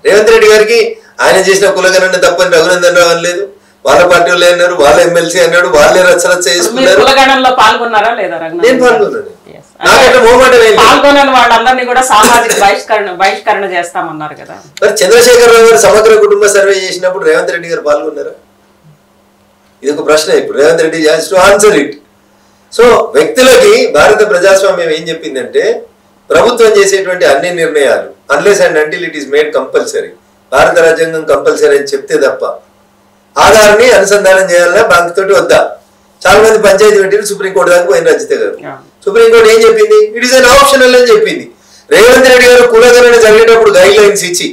రేవంత్ రెడ్డి గారికి ఆయన చేసిన కులగణన తప్పని రఘునందన్ రావు అనలేదు, వాళ్ళ పార్టీ వాళ్ళు అన్నారు, వాళ్ళ ఎమ్మెల్సీ అన్నాడు, వాళ్ళే రచ్చరచ్చ చేసుకున్నారు. పాల్గొన్నారా లేదా? నేను పాల్గొన్నాను. నాకైతే మోమాట పాల్గొనని వాళ్ళందరినీ కూడా సామాజిక బహిష్కరణ చేస్తామన్నారు కదా. మరి చంద్రశేఖరరావు గారు సమగ్ర కుటుంబ సర్వే చేసినప్పుడు రేవంత్ రెడ్డి గారు పాల్గొన్నారా? ఇది ఒక ప్రశ్న. ఇప్పుడు Revanth Reddy has to answer it. So వ్యక్తులకి భారత ప్రజాస్వామ్యం ఏం చెప్పిందంటే ప్రభుత్వం చేసేటువంటి అన్ని నిర్ణయాలు unless and until it is made compulsory, భారత రాజ్యాంగం కంపల్సరీ అని చెప్తే తప్ప ఆధార్ని అనుసంధానం చేయాలన్నా బ్యాంక్ తోటి వద్దా. చాలా మంది పంచాయతీ పెట్టిన సుప్రీంకోర్టు దాకా పోయిన రజిత గారు. సుప్రీంకోర్టు ఏం చెప్పింది? ఇట్ ఈస్ అన్ ఆప్షనల్ అని చెప్పింది. రేవంత్ రెడ్డి గారు కులగణన జరిగేటప్పుడు గైడ్ లైన్స్ ఇచ్చి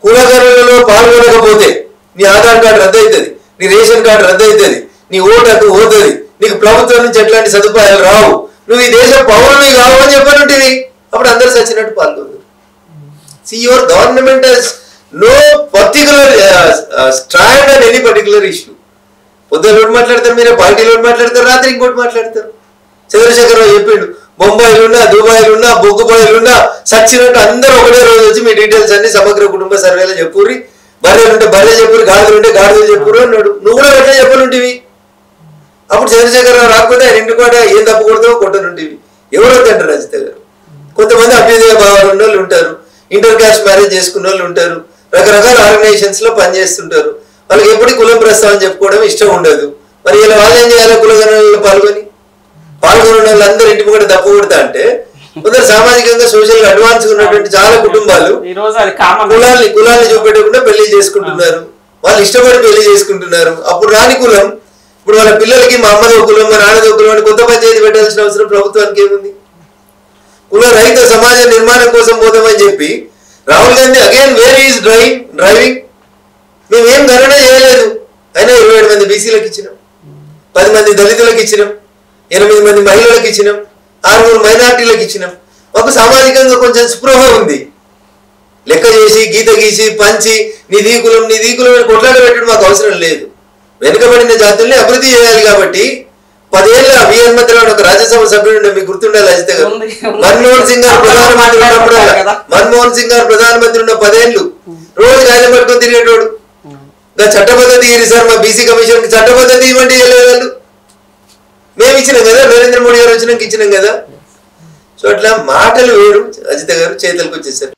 కులగణనలో పాల్గొనకపోతే నీ ఆధార్ కార్డు రద్దు అవుతుంది, నీ రేషన్ కార్డు రద్దు అవుతుంది, నీ ఓటు అటు పోతుంది, నీకు ప్రభుత్వం నుంచి ఎట్లాంటి సదుపాయాలు రావు, నువ్వు ఈ దేశ పౌరుని కావు అని చెప్పనుంటివి. అప్పుడు అందరు సచ్చినట్టు పాల్గొన్నారు. See, your government has no particular stand on any particular issue. పొద్దున ఒకటి మాట్లాడతారు, మీరే పార్టీలో మాట్లాడతారు, రాత్రి ఇంకోటి మాట్లాడతారు. చంద్రశేఖరరావు చెప్పిండు, బొంబాయిలున్నా, దుబాయ్లున్నా, బొగ్గుబాయిలున్నా సచ్చినట్టు అందరూ ఒకటే రోజు వచ్చి మీ డీటెయిల్స్ అన్ని సమగ్ర కుటుంబ సర్వేలో చెప్పుర్రి, బర్రెలుంటే బర్రె చెప్పుర్రి, గాడిదలుంటే గాడిదలు చెప్పుర్రు అన్నాడు. నువ్వు కూడా ఎట్లా చెప్పనుంటివి? అప్పుడు చంద్రశేఖరరావు రాకపోతే ఆయన ఇంటి కూడా ఏం తప్పు కొడతావో కొట్టనుంటివి. ఎవరు వద్దంటారు రజిత గారు? కొంతమంది అభ్యుదయ భావాలు ఉన్న వాళ్ళు ఉంటారు, ఇంటర్ క్యాస్ట్ మ్యారేజ్ చేసుకున్న వాళ్ళు ఉంటారు, రకరకాల ఆర్గనైజేషన్స్ లో పనిచేస్తుంటారు. వాళ్ళకి ఎప్పుడు కులం ప్రస్తావన చెప్పుకోవడం ఇష్టం ఉండదు. మరి ఇలా వాళ్ళు ఏం చేయాలి? కులగణనలో పాల్గొని వాళ్ళందరూ ఇంటి కూడా తప్పు కొడతా అంటే కొందరు సామాజికంగా సోషల్ అడ్వాన్స్ ఉన్నటువంటి చాలా కుటుంబాలు కులాన్ని చూపెట్టకుండా పెళ్లి చేసుకుంటున్నారు, వాళ్ళు ఇష్టపడి పెళ్లి చేసుకుంటున్నారు. అప్పుడు రాని కులం ఇప్పుడు వాళ్ళ పిల్లలకి మా అమ్మదో కులం, మా నాన్నదో కులం అని కొత్త పంచాయతీ పెట్టాల్సిన అవసరం ప్రభుత్వానికి ఏముంది? కుల రహిత సమాజ నిర్మాణం కోసం పోతామని చెప్పి Rahul Gandhi again where is driving. మేమేం గణన చేయలేదు, అయినా 27 మంది బీసీలకు ఇచ్చినాం, 10 మంది దళితులకు ఇచ్చినాం, 8 మంది మహిళలకు ఇచ్చినాం, 6 మైనార్టీలకు ఇచ్చినాం. మాకు సామాజికంగా కొంచెం స్పృహ ఉంది. లెక్క చేసి గీత గీసి పంచి నిధి కులం అని కొట్లాడ పెట్టడం మాకు అవసరం లేదు. వెనుకబడిన జాతుల్ని అభివృద్ధి చేయాలి కాబట్టి 10 ఏళ్ళ బిఎన్ మధ్యలో ఒక రాజ్యసభ సభ్యుడు మీకు గుర్తుండాలి అజిత గారు. మన్మోహన్ సింగ్ గారు ప్రధానమంత్రి ఉన్న 10 ఏళ్ళు రోజు గాయం పట్టుకొని తిరిగేటోడు. చట్టపద్ధతి సార్ మా బీసీ కమిషన్ చట్టపద్ధతి ఇవ్వండి వాళ్ళు. మేము ఇచ్చినాం కదా, నరేంద్ర మోడీ గారు వచ్చినాక ఇచ్చినాం కదా. సో అట్లా మాటలు వేరు అజిత గారు, చేతులకు వచ్చేసారు.